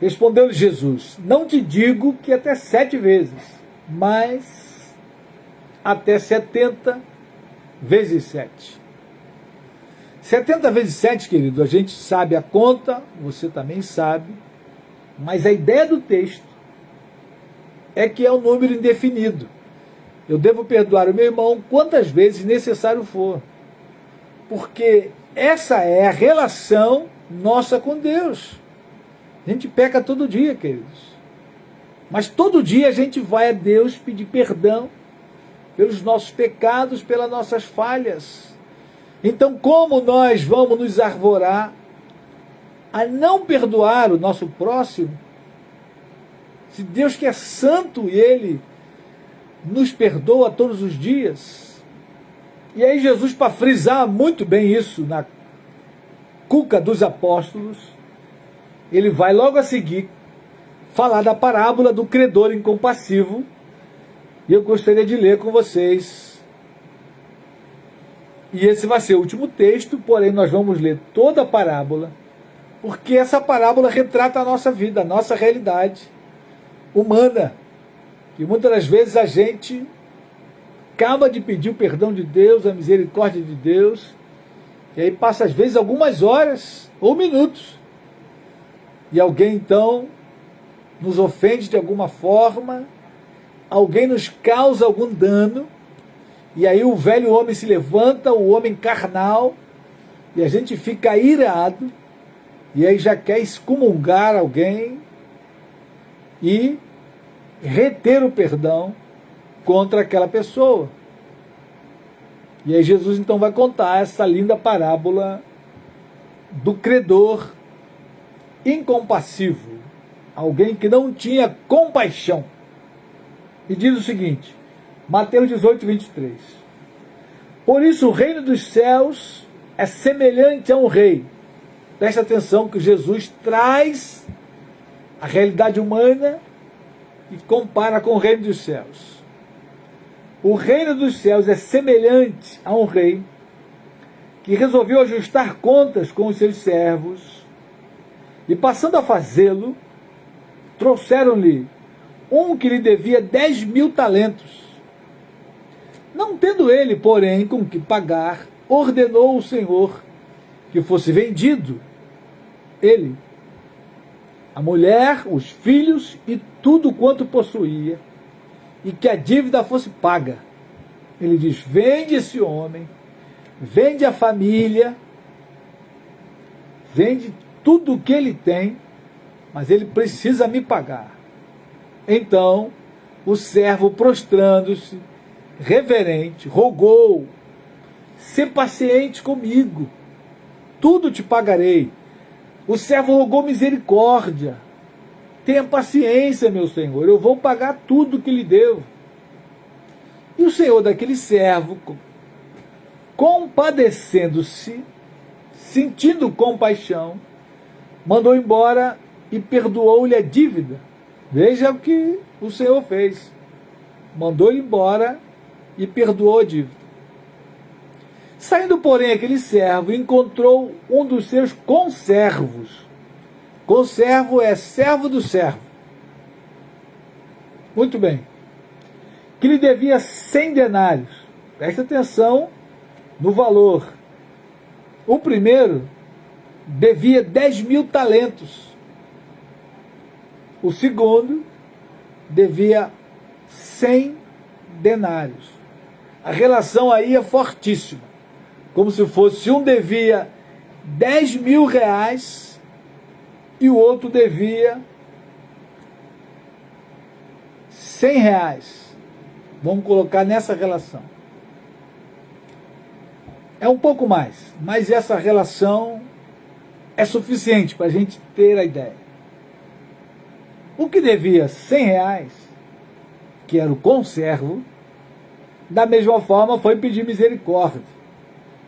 Respondeu-lhe Jesus: Não te digo que até 7 vezes, mas até 70 vezes 7. 70 vezes 7, querido, a gente sabe a conta, você também sabe, mas a ideia do texto é que é um número indefinido. Eu devo perdoar o meu irmão quantas vezes necessário for, porque essa é a relação nossa com Deus. A gente peca todo dia, queridos, mas todo dia a gente vai a Deus pedir perdão pelos nossos pecados, pelas nossas falhas. Então, como nós vamos nos arvorar a não perdoar o nosso próximo, se Deus que é santo e Ele nos perdoa todos os dias? E aí Jesus, para frisar muito bem isso na cuca dos apóstolos, ele vai logo a seguir falar da parábola do credor incompassivo, e eu gostaria de ler com vocês. E esse vai ser o último texto, porém nós vamos ler toda a parábola, porque essa parábola retrata a nossa vida, a nossa realidade humana, que muitas das vezes a gente acaba de pedir o perdão de Deus, a misericórdia de Deus, e aí passa às vezes algumas horas ou minutos, e alguém então nos ofende de alguma forma, alguém nos causa algum dano, e aí o velho homem se levanta, o homem carnal, e a gente fica irado, e aí já quer excomungar alguém e reter o perdão contra aquela pessoa. E aí Jesus então vai contar essa linda parábola do credor incompassivo, alguém que não tinha compaixão. E diz o seguinte, Mateus 18, 23. Por isso o reino dos céus é semelhante a um rei. Presta atenção que Jesus traz a realidade humana e compara com o reino dos céus. O reino dos céus é semelhante a um rei que resolveu ajustar contas com os seus servos e, passando a fazê-lo, trouxeram-lhe um que lhe devia 10.000 talentos. Não tendo ele, porém, com que pagar, ordenou o Senhor que fosse vendido ele, a mulher, os filhos e tudo quanto possuía, e que a dívida fosse paga. Ele diz: vende esse homem, vende a família, vende tudo o que ele tem, mas ele precisa me pagar. Então, o servo, prostrando-se, reverente, rogou: sê paciente comigo, tudo te pagarei. O servo rogou misericórdia: tenha paciência, meu senhor, eu vou pagar tudo que lhe devo. E o senhor daquele servo, compadecendo-se, sentindo compaixão, mandou embora e perdoou-lhe a dívida. Veja o que o Senhor fez. Mandou ele embora e perdoou a dívida. Saindo, porém, aquele servo, encontrou um dos seus conservos. Conservo é servo do servo. Muito bem. Que lhe devia 100 denários. Presta atenção no valor. O primeiro devia 10.000 talentos. O segundo devia 100 denários. A relação aí é fortíssima. Como se fosse um devia 10.000 reais e o outro devia 100 reais. Vamos colocar nessa relação. É um pouco mais, mas essa relação é suficiente para a gente ter a ideia. O que devia 100 reais, que era o conservo, da mesma forma foi pedir misericórdia.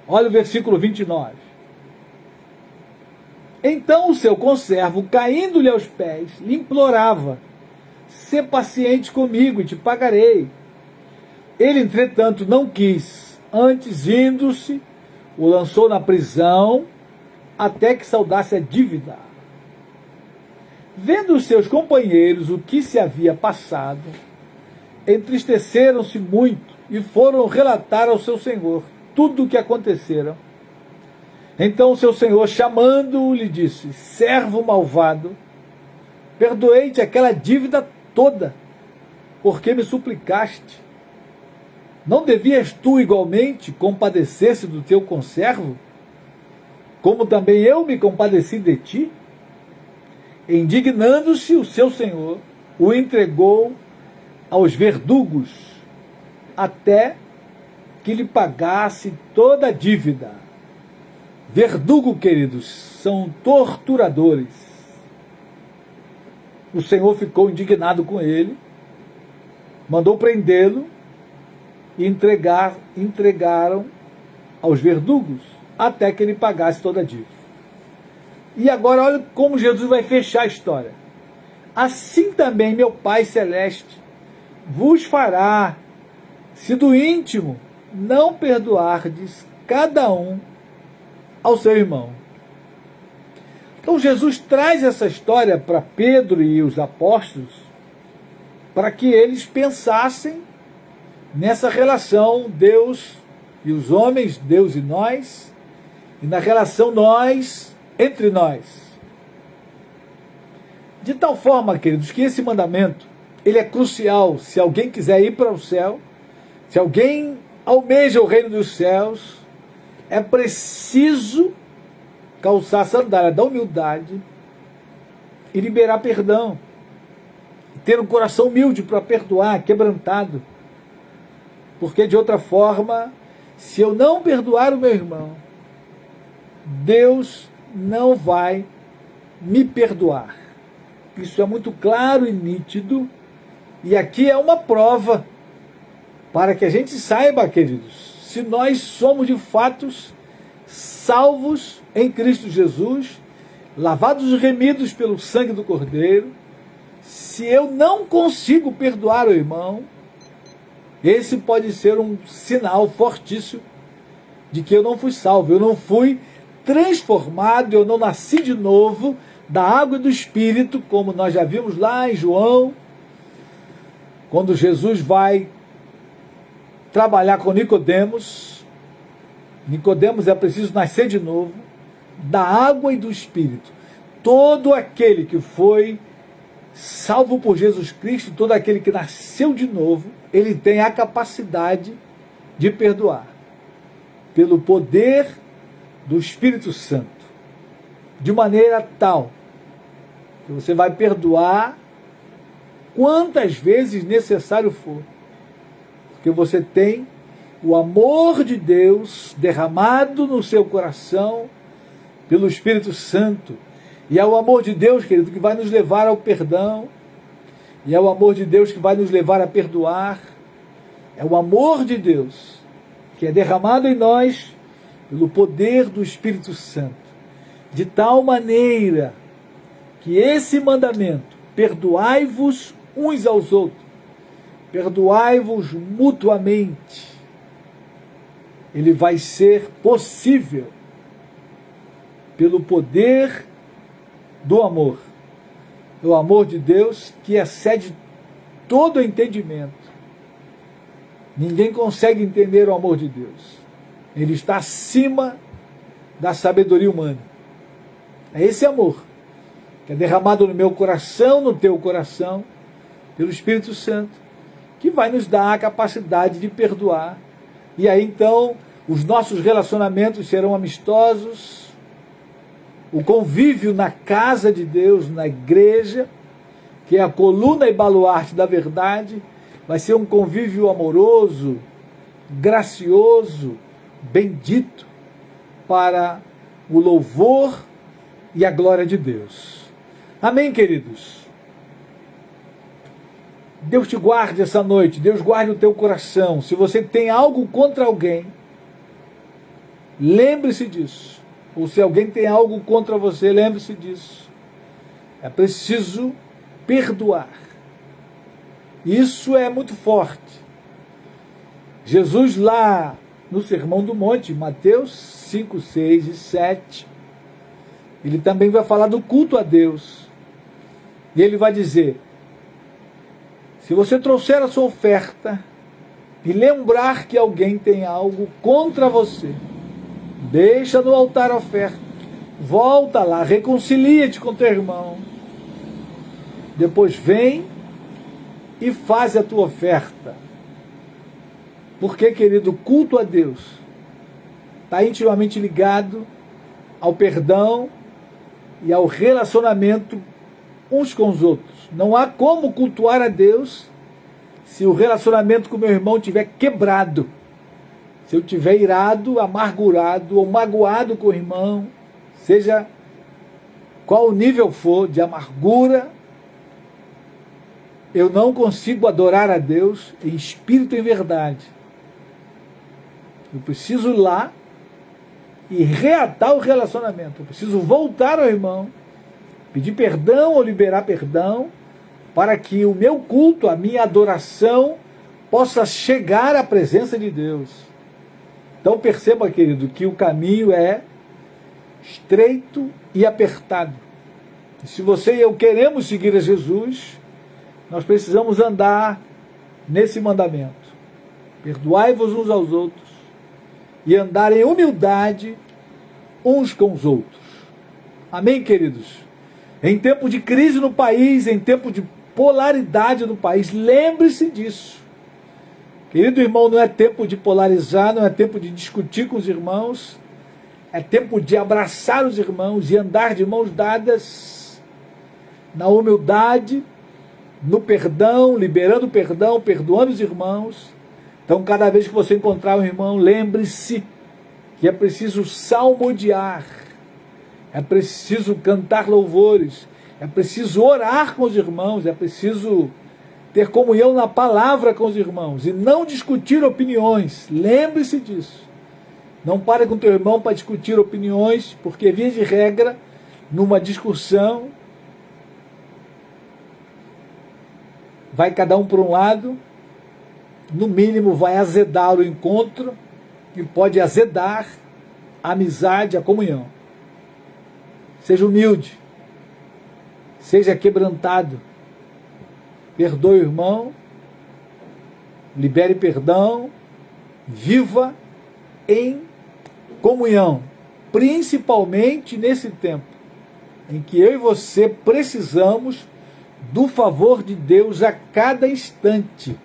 Olha o versículo 29. Então o seu conservo, caindo-lhe aos pés, lhe implorava: sê paciente comigo e te pagarei. Ele, entretanto, não quis. Antes, indo-se, o lançou na prisão até que saudasse a dívida. Vendo os seus companheiros o que se havia passado, entristeceram-se muito e foram relatar ao seu senhor tudo o que acontecera. Então o seu senhor, chamando-o, lhe disse: servo malvado, perdoei-te aquela dívida toda, porque me suplicaste. Não devias tu igualmente compadecer-se do teu conservo, como também eu me compadeci de ti? Indignando-se, o seu senhor o entregou aos verdugos, até que lhe pagasse toda a dívida. Verdugo, queridos, são torturadores. O Senhor ficou indignado com ele, mandou prendê-lo e entregaram aos verdugos, até que ele pagasse toda a dívida. E agora olha como Jesus vai fechar a história. Assim também meu Pai Celeste vos fará, se do íntimo não perdoardes cada um ao seu irmão. Então Jesus traz essa história para Pedro e os apóstolos para que eles pensassem nessa relação Deus e os homens, Deus e nós, e na relação nós entre nós. De tal forma, queridos, que esse mandamento ele é crucial se alguém quiser ir para o céu, se alguém almeja o reino dos céus. É preciso calçar a sandália da humildade e liberar perdão. Ter um coração humilde para perdoar, quebrantado. Porque de outra forma, se eu não perdoar o meu irmão, Deus não vai me perdoar. Isso é muito claro e nítido. E aqui é uma prova para que a gente saiba, queridos, se nós somos de fato salvos em Cristo Jesus, lavados e remidos pelo sangue do Cordeiro. Se eu não consigo perdoar o irmão, esse pode ser um sinal fortíssimo de que eu não fui salvo, eu não fui transformado, eu não nasci de novo da água e do Espírito, como nós já vimos lá em João, quando Jesus vai trabalhar com Nicodemos. Nicodemos é preciso nascer de novo, da água e do Espírito. Todo aquele que foi salvo por Jesus Cristo, todo aquele que nasceu de novo, ele tem a capacidade de perdoar, pelo poder do Espírito Santo, de maneira tal que você vai perdoar quantas vezes necessário for, porque você tem o amor de Deus derramado no seu coração pelo Espírito Santo. E é o amor de Deus, querido, que vai nos levar ao perdão. E é o amor de Deus que vai nos levar a perdoar. É o amor de Deus que é derramado em nós pelo poder do Espírito Santo. De tal maneira que esse mandamento, perdoai-vos uns aos outros, perdoai-vos mutuamente, ele vai ser possível pelo poder do amor. O amor de Deus que excede todo o entendimento. Ninguém consegue entender o amor de Deus. Ele está acima da sabedoria humana. É esse amor que é derramado no meu coração, no teu coração, pelo Espírito Santo, que vai nos dar a capacidade de perdoar. E aí então os nossos relacionamentos serão amistosos, o convívio na casa de Deus, na igreja, que é a coluna e baluarte da verdade, vai ser um convívio amoroso, gracioso, bendito, para o louvor e a glória de Deus. Amém, queridos? Deus te guarde essa noite, Deus guarde o teu coração. Se você tem algo contra alguém, lembre-se disso. ou se alguém tem algo contra você, lembre-se disso. É preciso perdoar. Isso é muito forte. Jesus lá no Sermão do Monte, Mateus 5, 6 e 7, ele também vai falar do culto a Deus. E ele vai dizer: se você trouxer a sua oferta e lembrar que alguém tem algo contra você, deixa no altar a oferta, volta lá, reconcilia-te com teu irmão, depois vem e faz a tua oferta. Porque, querido, o culto a Deus está intimamente ligado ao perdão e ao relacionamento uns com os outros. Não há como cultuar a Deus se o relacionamento com meu irmão estiver quebrado. Se eu estiver irado, amargurado ou magoado com o irmão, seja qual o nível for de amargura, eu não consigo adorar a Deus em espírito e em verdade. Eu preciso ir lá e reatar o relacionamento. Eu preciso voltar ao irmão, pedir perdão ou liberar perdão, para que o meu culto, a minha adoração, possa chegar à presença de Deus. Então perceba, querido, que o caminho é estreito e apertado. E se você e eu queremos seguir a Jesus, nós precisamos andar nesse mandamento. Perdoai-vos uns aos outros e andar em humildade uns com os outros. Amém, queridos? Em tempo de crise no país, em tempo de polaridade no país, lembre-se disso. Querido irmão, não é tempo de polarizar, não é tempo de discutir com os irmãos, é tempo de abraçar os irmãos e andar de mãos dadas na humildade, no perdão, liberando perdão, perdoando os irmãos. Então, cada vez que você encontrar um irmão, lembre-se que é preciso salmodiar, é preciso cantar louvores, é preciso orar com os irmãos, é preciso ter comunhão na palavra com os irmãos e não discutir opiniões. Lembre-se disso. Não pare com teu irmão para discutir opiniões, porque, via de regra, numa discussão, vai cada um por um lado, no mínimo vai azedar o encontro e pode azedar a amizade, a comunhão. Seja humilde, seja quebrantado, perdoe o irmão, libere perdão, viva em comunhão, principalmente nesse tempo em que eu e você precisamos do favor de Deus a cada instante.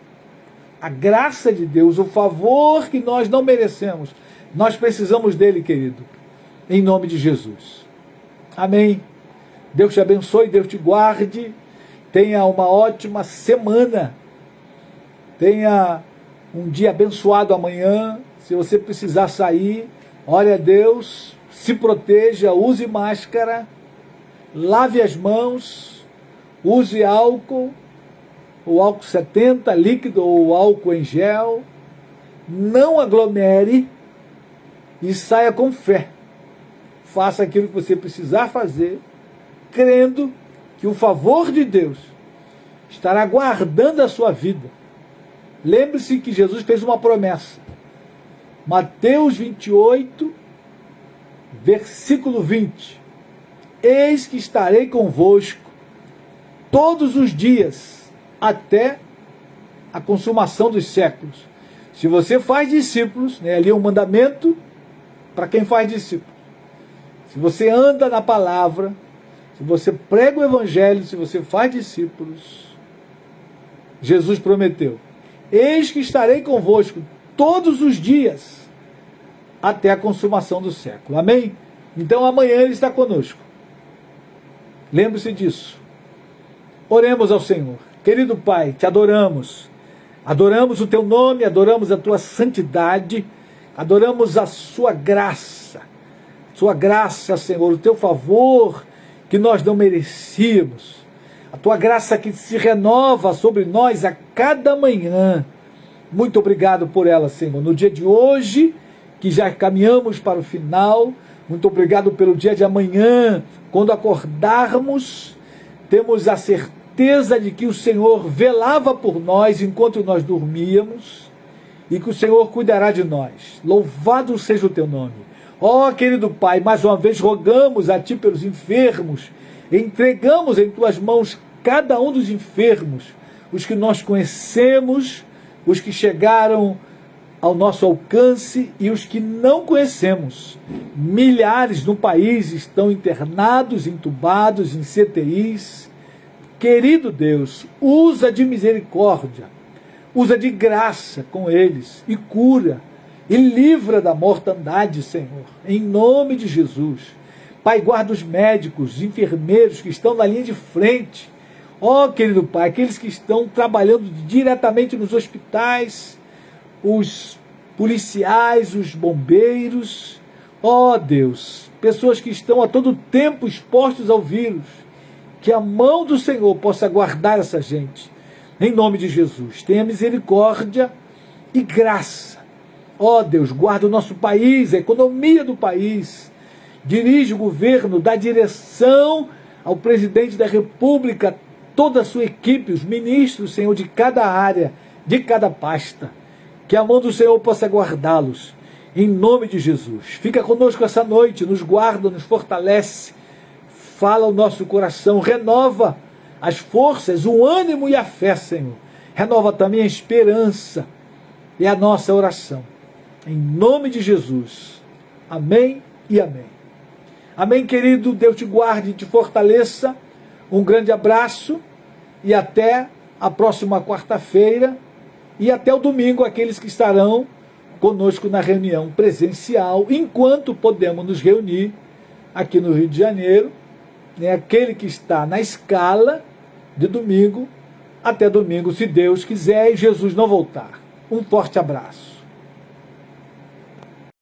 A graça de Deus, o favor que nós não merecemos, nós precisamos dele, querido, em nome de Jesus. Amém. Deus te abençoe, Deus te guarde, tenha uma ótima semana, tenha um dia abençoado amanhã. Se você precisar sair, ore a Deus, se proteja, use máscara, lave as mãos, use álcool, o álcool 70, líquido ou álcool em gel, não aglomere e saia com fé. Faça aquilo que você precisar fazer, crendo que o favor de Deus estará guardando a sua vida. Lembre-se que Jesus fez uma promessa. Mateus 28, versículo 20. Eis que estarei convosco todos os dias, até a consumação dos séculos. Se você faz discípulos, ali é um mandamento para quem faz discípulos. Se você anda na palavra, se você prega o evangelho, se você faz discípulos, Jesus prometeu: eis que estarei convosco todos os dias, até a consumação do século. Amém? Então amanhã ele está conosco. Lembre-se disso. Oremos ao Senhor. Querido Pai, te adoramos. Adoramos o teu nome, adoramos a tua santidade, adoramos a sua graça. Sua graça, Senhor, o teu favor que nós não merecíamos. A tua graça que se renova sobre nós a cada manhã. Muito obrigado por ela, Senhor. No dia de hoje, que já caminhamos para o final, Muito obrigado pelo dia de amanhã. Quando acordarmos, temos a certeza de que o Senhor velava por nós enquanto nós dormíamos e que o Senhor cuidará de nós. Louvado seja o teu nome. Ó, querido Pai, mais uma vez rogamos a Ti pelos enfermos, entregamos em Tuas mãos cada um dos enfermos, os que nós conhecemos, os que chegaram ao nosso alcance e os que não conhecemos. Milhares no país estão internados, entubados em CTIs. Querido Deus, usa de misericórdia, usa de graça com eles e cura e livra da mortandade, Senhor, em nome de Jesus. Pai, guarda os médicos, os enfermeiros que estão na linha de frente. Ó, querido Pai, aqueles que estão trabalhando diretamente nos hospitais, os policiais, os bombeiros, ó Deus, pessoas que estão a todo tempo expostos ao vírus, que a mão do Senhor possa guardar essa gente, em nome de Jesus. Tenha misericórdia e graça, ó Deus, guarda o nosso país, a economia do país, dirige o governo, dá direção ao presidente da República, toda a sua equipe, os ministros, Senhor, de cada área, de cada pasta, que a mão do Senhor possa guardá-los, em nome de Jesus. Fica conosco essa noite, nos guarda, nos fortalece, fala o nosso coração, renova as forças, o ânimo e a fé, Senhor. Renova também a esperança e a nossa oração, em nome de Jesus. Amém e amém. Amém, querido, Deus te guarde e te fortaleça. Um grande abraço e até a próxima quarta-feira. E até o domingo, aqueles que estarão conosco na reunião presencial, enquanto podemos nos reunir aqui no Rio de Janeiro, né? Aquele que está na escala de domingo, até domingo, se Deus quiser e Jesus não voltar. Um forte abraço.